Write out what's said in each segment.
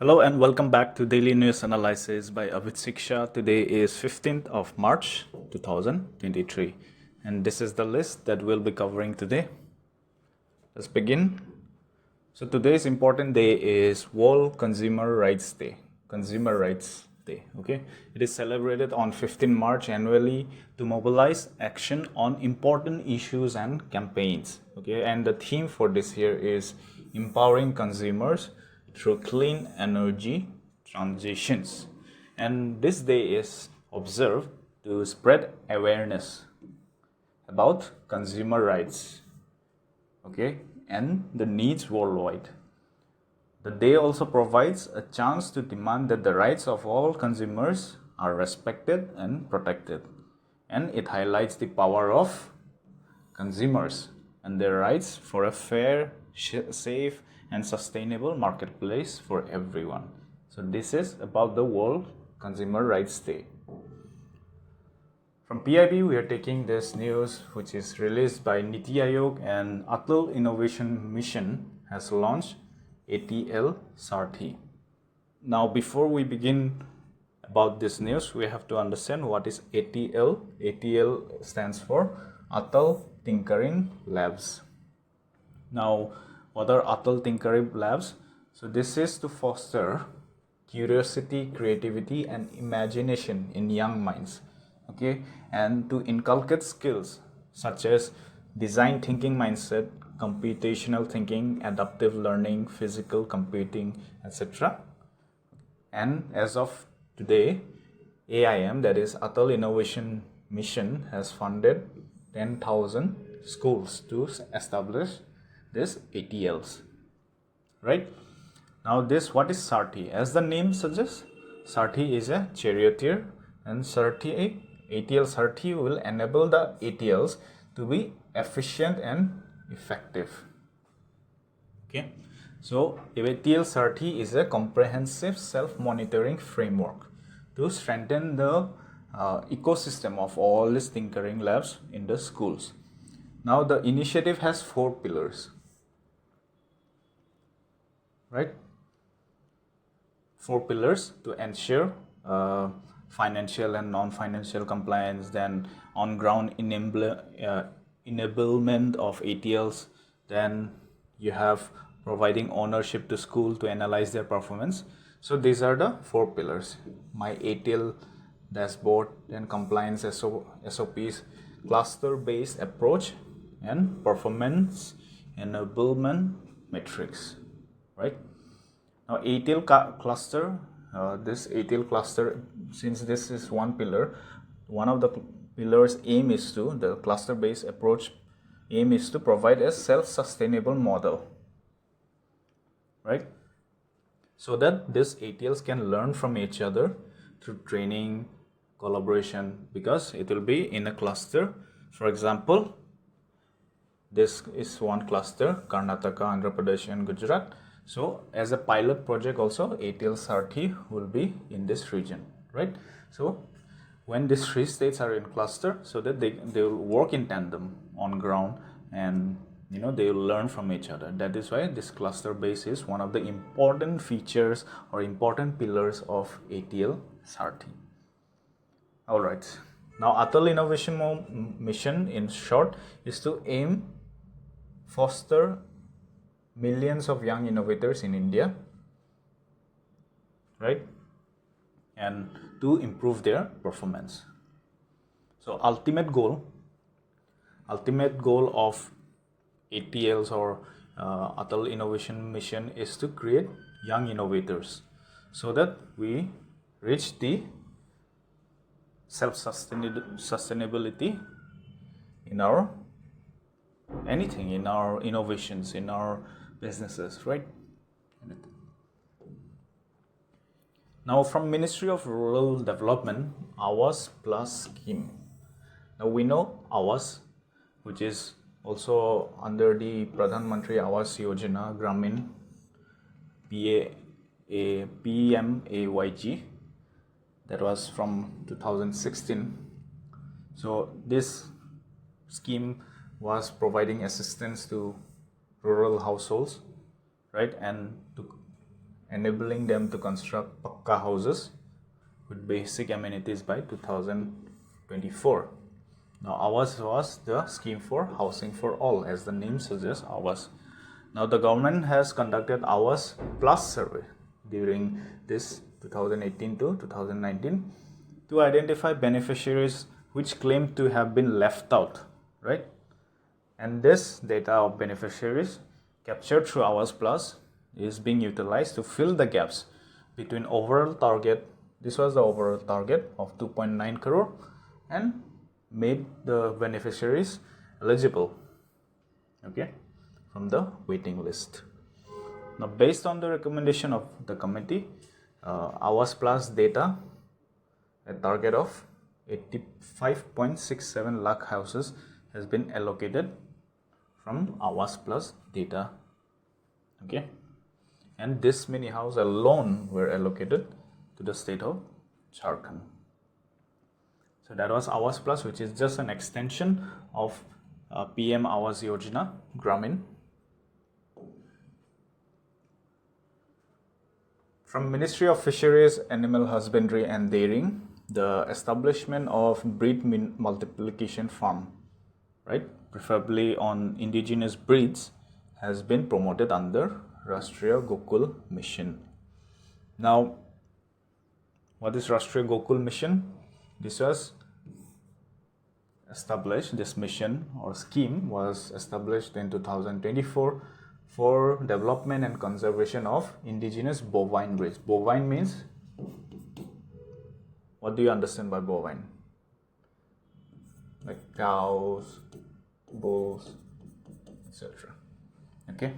Hello and welcome back to Daily News Analysis by Avid Siksha. Today is 15th of March 2023 and this is the list that we'll be covering today. Let's begin. So today's important day is World Consumer Rights Day. Consumer Rights Day, okay? It is celebrated on 15 March annually to mobilize action on important issues and campaigns, okay? And the theme for this year is empowering consumers through clean energy transitions. And this day is observed to spread awareness about consumer rights, okay, and the needs worldwide. The day also provides a chance to demand that the rights of all consumers are respected and protected. And it highlights the power of consumers and their rights for a fair, safe, and sustainable marketplace for everyone. So this is about the World Consumer Rights Day. From PIB, we are taking this news, which is released by Niti Aayog, and Atal Innovation Mission has launched ATL Sarthi. Now, before we begin about this news, we have to understand what is ATL. ATL stands for Atal Tinkering Labs. Now, what are Atal Tinkering Labs? So this is to foster curiosity, creativity, and imagination in young minds, okay, and to inculcate skills such as design thinking mindset, computational thinking, adaptive learning, physical computing, etc. And as of today, AIM, that is Atal Innovation Mission, has funded 10,000 schools to establish this ATLs, right? Now what is Sarthi? As the name suggests, Sarthi is a charioteer, and Sarthi, ATL Sarthi will enable the ATLs to be efficient and effective. Okay, so ATL Sarthi is a comprehensive self-monitoring framework to strengthen the ecosystem of all these tinkering labs in the schools. Now the initiative has 4 pillars. Right? 4 pillars to ensure financial and non-financial compliance, then on-ground enablement of ATLs, then you have providing ownership to school to analyze their performance. So these are the 4 pillars: My ATL dashboard, then compliance SOPs, cluster-based approach, and performance enablement metrics. Right? Now ATL cluster, this ATL cluster, since this is one pillar, one of the pillars aim is to, the cluster based approach aim is to provide a self-sustainable model, right? So that these ATLs can learn from each other through training, collaboration, because it will be in a cluster. For example, this is one cluster, Karnataka, Andhra Pradesh, and Gujarat. So as a pilot project also, ATL Sarthi will be in this region, right? So when these 3 states are in cluster, so that they will work in tandem on ground, and they will learn from each other. That is why this cluster base is one of the important features or important pillars of ATL Sarthi. Alright, now Atal Innovation Mission in short is to foster millions of young innovators in India, right, and to improve their performance. So ultimate goal of ATLs or Atal Innovation Mission is to create young innovators so that we reach the self-sustainability in our anything, in our innovations, in our businesses, right? Now from Ministry of Rural Development, AWAS Plus scheme. Now we know AWAS, which is also under the PRADHAN AWAS YOJANA Gramin PMAGY, that was from 2016. So this scheme was providing assistance to rural households, right, and to enabling them to construct pakka houses with basic amenities by 2024. Now, AWAS was the scheme for housing for all, as the name suggests, AWAS. Now, the government has conducted AWAS Plus survey during this 2018 to 2019 to identify beneficiaries which claim to have been left out, right? And this data of beneficiaries captured through AWAS Plus is being utilized to fill the gaps between overall target. This was the overall target of 2.9 crore and made the beneficiaries eligible, okay, from the waiting list. Now, based on the recommendation of the committee, AWAS Plus data, a target of 85.67 lakh houses has been allocated from AWAS Plus data, okay, and this many houses alone were allocated to the state of Jharkhand. So that was AWAS Plus, which is just an extension of PM AWAS YOJANA Gramin. From Ministry of Fisheries, Animal Husbandry and Dairying, the establishment of breed multiplication farm, right, preferably on indigenous breeds, has been promoted under Rashtriya Gokul mission. Now, what is Rashtriya Gokul mission? This was established, this mission or scheme was established in 2024 for development and conservation of indigenous bovine breeds. Bovine means, what do you understand by bovine? Like cows, bulls, etc. Okay.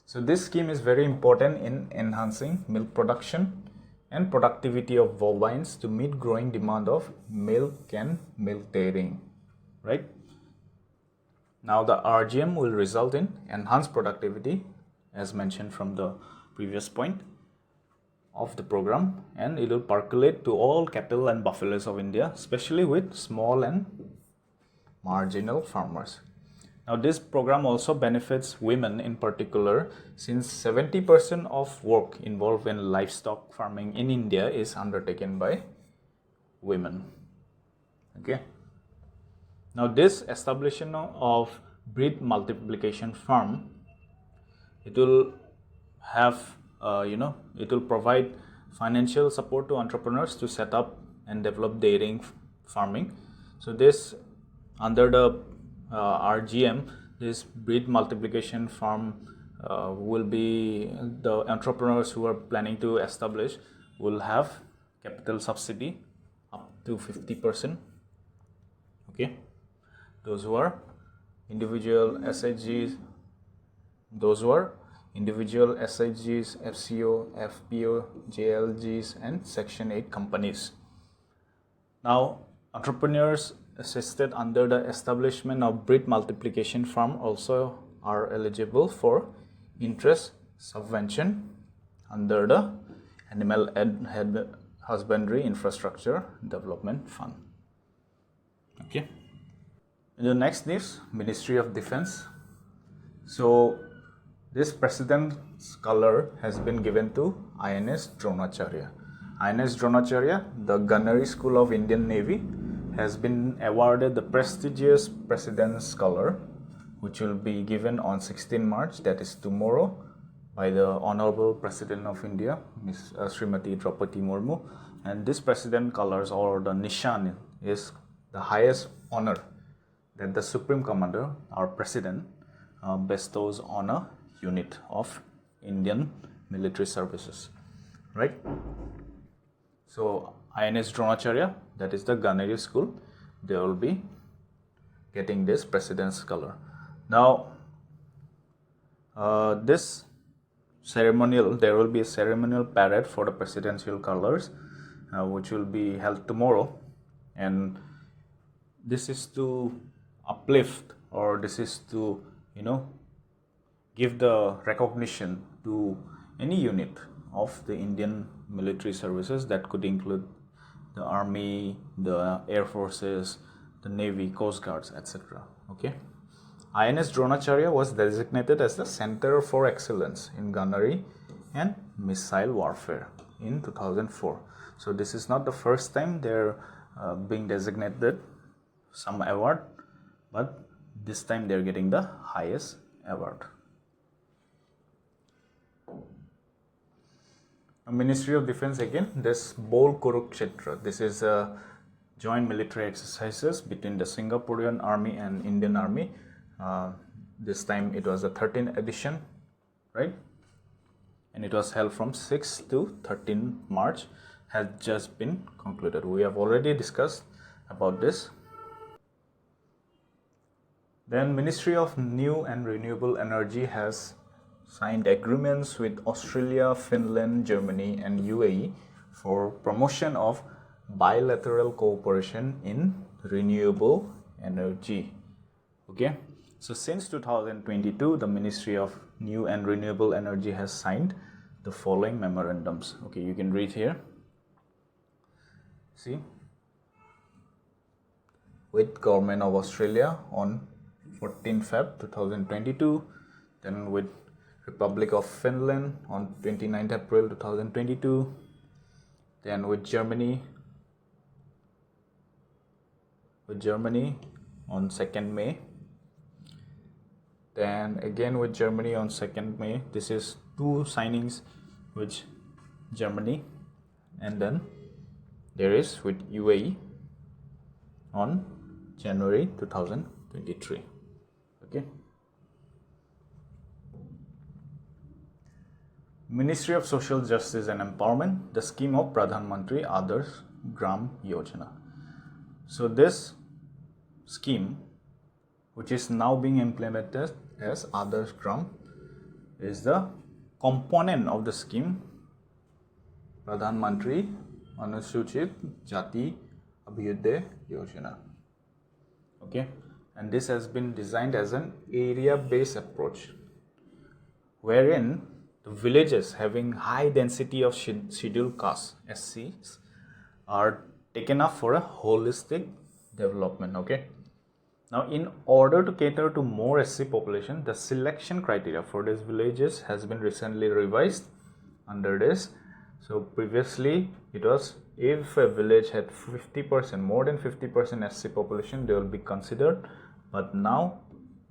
So this scheme is very important in enhancing milk production and productivity of bovines to meet growing demand of milk and milk dairying, right? Now, the RGM will result in enhanced productivity, as mentioned from the previous point of the program, and it will percolate to all cattle and buffaloes of India, especially with small and marginal farmers. Now, this program also benefits women in particular, since 70% of work involved in livestock farming in India is undertaken by women. Okay. Now, this establishment of breed multiplication farm, it will have, it will provide financial support to entrepreneurs to set up and develop dairying farming. So this, under the RGM, this breed multiplication farm will be, the entrepreneurs who are planning to establish will have capital subsidy up to 50%. Okay, those who are individual SHGs, FCO, FPO, JLGs and Section 8 companies. Now, entrepreneurs assisted under the establishment of breed multiplication farm also are eligible for interest subvention under the Animal Husbandry Infrastructure Development Fund. Okay. In the next news, Ministry of Defense. So this president's color has been given to INS DRONACHARYA. INS DRONACHARYA, the gunnery school of Indian Navy, has been awarded the prestigious President's Color, which will be given on 16 March, that is tomorrow, by the Honorable President of India, Ms. Srimati Draupadi Murmu. And this President Colors, or the Nishan, is the highest honor that the Supreme Commander, our President, bestows on a unit of Indian military services, right? So INS DRONACHARYA, that is the gunnery school, they will be getting this President's Color. Now, this ceremonial, there will be a ceremonial parade for the Presidential Colors, which will be held tomorrow, and this is to uplift, or this is to, give the recognition to any unit of the Indian military services. That could include the Army, the Air Forces, the Navy, Coast Guards, etc. Okay. INS DRONACHARYA was designated as the Center for Excellence in Gunnery and missile warfare in 2004. So this is not the first time they're being designated some award, but this time they're getting the highest award. Ministry of Defense, again, this Bol KURUKSHETRA. This is joint military exercises between the Singaporean Army and Indian Army. This time it was the 13th edition, right? And it was held from 6 to 13 March, has just been concluded. We have already discussed about this. Then Ministry of New and Renewable Energy has signed agreements with Australia, Finland, Germany and UAE for promotion of bilateral cooperation in renewable energy. Okay, so since 2022, the Ministry of New and Renewable Energy has signed the following memorandums. Okay, you can read here. See, with Government of Australia on 14 Feb 2022, then with Republic of Finland on 29th April 2022, then with Germany on 2nd May, then again with Germany on 2nd May. This is two signings with Germany, and then there is with UAE on January 2023. Okay. Ministry of Social Justice and Empowerment, the scheme of PRADHAN MANTRI ADARSH Gram Yojana. So this scheme, which is now being implemented as ADARSH Gram, is the component of the scheme PRADHAN MANTRI Anusuchit Jati Abhyuday Yojana. Okay, and this has been designed as an area-based approach, wherein the villages having high density of scheduled castes (SCs) are taken up for a holistic development. Okay. Now, in order to cater to more SC population, the selection criteria for these villages has been recently revised under this. So previously it was, if a village had 50%, more than 50% SC population, they will be considered, but now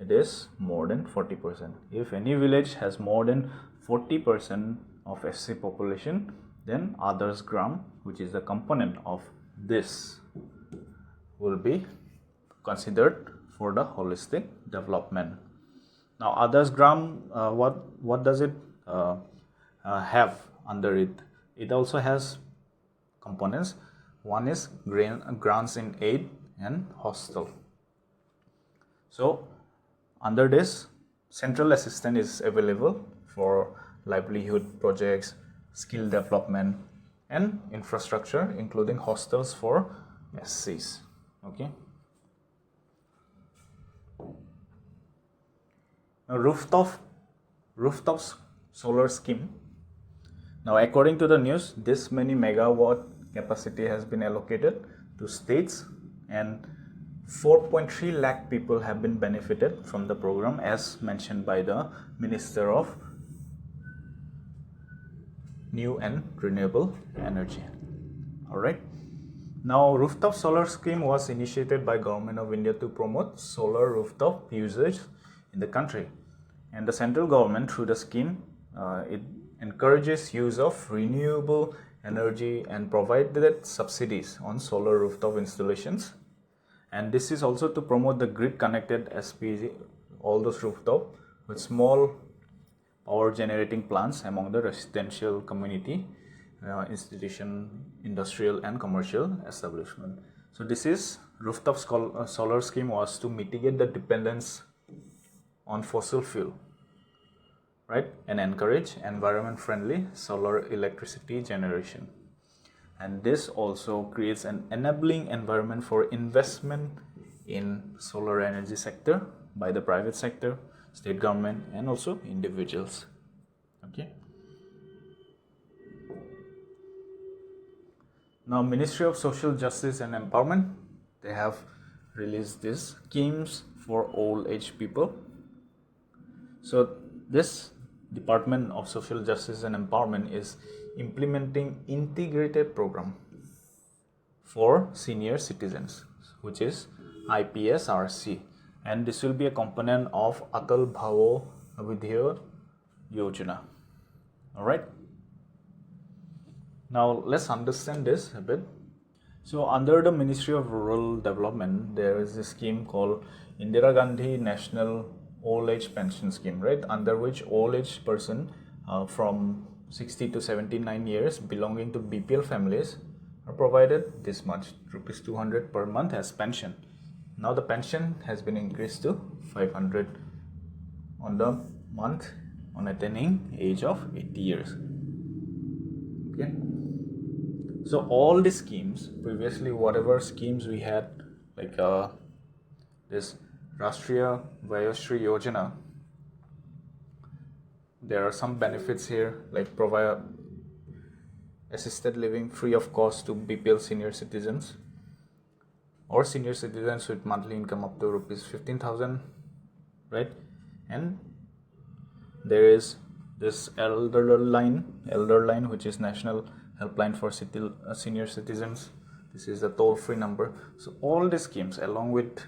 it is more than 40%. If any village has more than 40% of SC population, then ADARSH Gram, which is the component of this, will be considered for the holistic development. Now, ADARSH Gram, what does it have under it? It also has components. One is grants in aid and hostel. So under this, central assistance is available for livelihood projects, skill development and infrastructure, including hostels for SCs. Okay. Now, rooftop solar scheme. Now, according to the news, this many megawatt capacity has been allocated to states, and 4.3 lakh people have been benefited from the program, as mentioned by the Minister of New and Renewable Energy. All right. Now, rooftop solar scheme was initiated by Government of India to promote solar rooftop usage in the country, and the central government, through the scheme, it encourages use of renewable energy and provided subsidies on solar rooftop installations. And this is also to promote the grid connected SPG, all those rooftop with small power generating plants among the residential community, institution, industrial and commercial establishment. So this is rooftop solar scheme was to mitigate the dependence on fossil fuel, right, and encourage environment friendly solar electricity generation. And this also creates an enabling environment for investment in solar energy sector by the private sector, state government and also individuals. Okay. Now, Ministry of Social Justice and Empowerment, they have released these schemes for old age people. So this Department of Social Justice and Empowerment is implementing integrated program for senior citizens, which is IPSRC, and this will be a component of Atal Bhavo Abhidhya Yojana. Alright, now let's understand this a bit. So under the Ministry of Rural Development, there is a scheme called Indira Gandhi National Old Age Pension Scheme, right, under which old age person from 60 to 79 years belonging to BPL families are provided this much, rupees 200 per month as pension. Now the pension has been increased to 500 on the month on attaining age of 80 years. Okay, so all these schemes, previously whatever schemes we had, like this Rashtriya YOJANA, there are some benefits here, like provide assisted living free of cost to BPL senior citizens or senior citizens with monthly income up to rupees 15,000, right? And there is this elder line, which is National Helpline for Senior Citizens. This is a toll-free number. So all these schemes, along with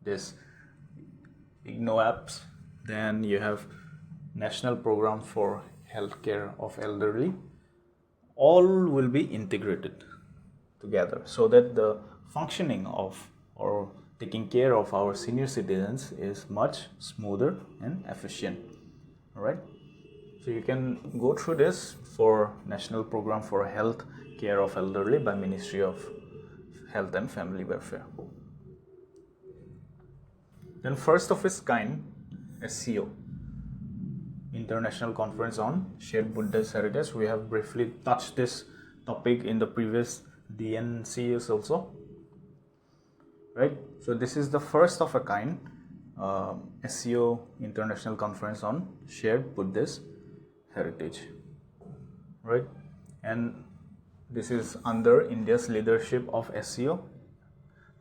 this IGNO apps, then you have National Program for Healthcare of Elderly, all will be integrated together so that the functioning of or taking care of our senior citizens is much smoother and efficient. All right, so you can go through this for National Program for Health Care of Elderly by Ministry of Health and Family Welfare. Then first of its kind, SCO, International Conference on Shared Buddhist Heritage. We have briefly touched this topic in the previous DNCs also, right? So this is the first of a kind SCO, International Conference on Shared Buddhist Heritage, right? And this is under India's leadership of SCO.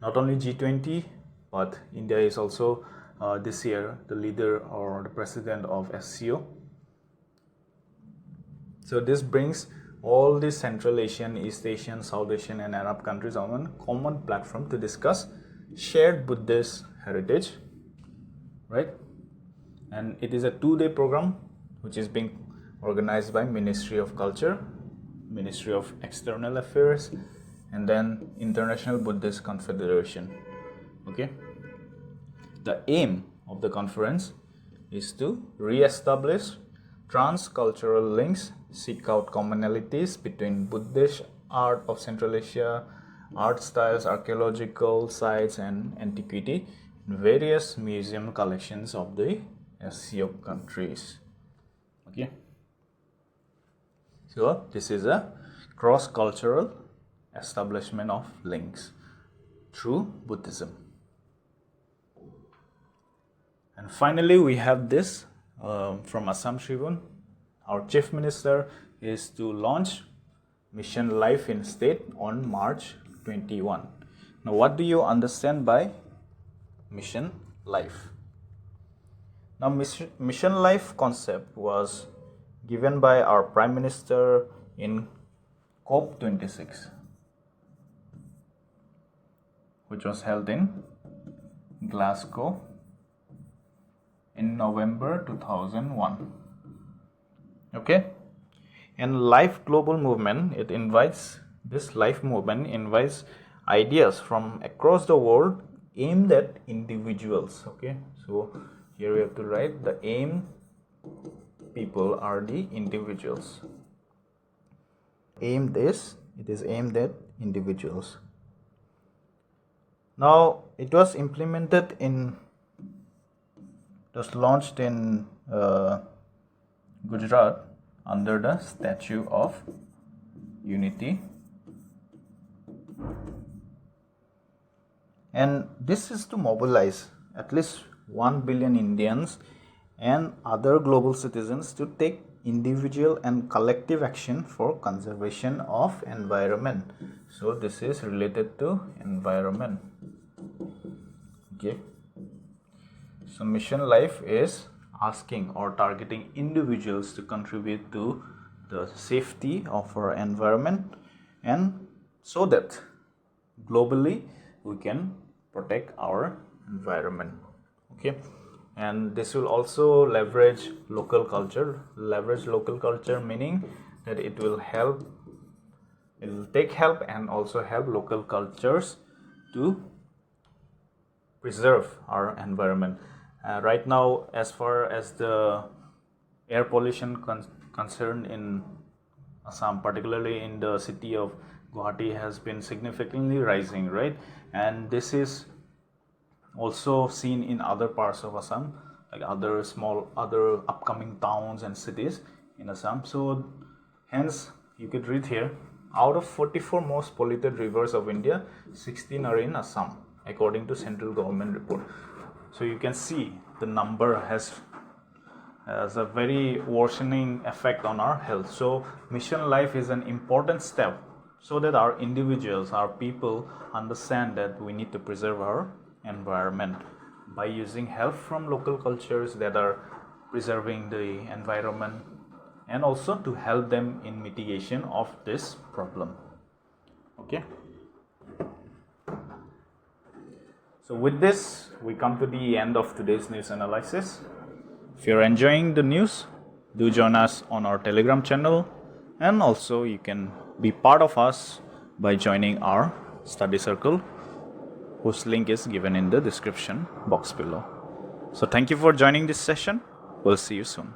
Not only G20, but India is also this year the leader or the president of SCO. So this brings all the Central Asian, East Asian, South Asian and Arab countries on a common platform to discuss shared Buddhist heritage, right? And it is a 2-day program which is being organized by Ministry of Culture, Ministry of External Affairs, and then International Buddhist Confederation. Okay, the aim of the conference is to re-establish trans-cultural links, seek out commonalities between Buddhist art of Central Asia, art styles, archaeological sites and antiquity in various museum collections of the SCO countries. Okay, so this is a cross-cultural establishment of links through Buddhism. And finally, we have this from Assam Tribune. Our Chief Minister is to launch Mission Life in State on March 21. Now, what do you understand by Mission Life? Now, Mission Life concept was given by our Prime Minister in COP26, which was held in Glasgow in November 2001. Okay, and Life Global Movement, this Life movement invites ideas from across the world aimed at individuals. Okay, so here we have to write the aim people are the individuals. It is aimed at individuals. Now it was launched in Gujarat under the Statue of Unity, and this is to mobilize at least 1 billion Indians and other global citizens to take individual and collective action for conservation of environment. So this is related to environment. Okay, so Mission Life is asking or targeting individuals to contribute to the safety of our environment, and so that globally we can protect our environment. Okay, and this will also leverage local culture. Leverage local culture meaning that it will take help and also help local cultures to preserve our environment. Right now, as far as the air pollution concerned in Assam, particularly in the city of Guwahati, has been significantly rising, right? And this is also seen in other parts of Assam, like other upcoming towns and cities in Assam. So hence you could read here, out of 44 most polluted rivers of India, 16 are in Assam, according to central government report. So you can see the number has a very worsening effect on our health. So mission life is an important step so that our individuals, our people understand that we need to preserve our environment by using help from local cultures that are preserving the environment, and also to help them in mitigation of this problem. Okay. So with this, we come to the end of today's news analysis. If you're enjoying the news, do join us on our Telegram channel, and also you can be part of us by joining our study circle, whose link is given in the description box below. So thank you for joining this session. We'll see you soon.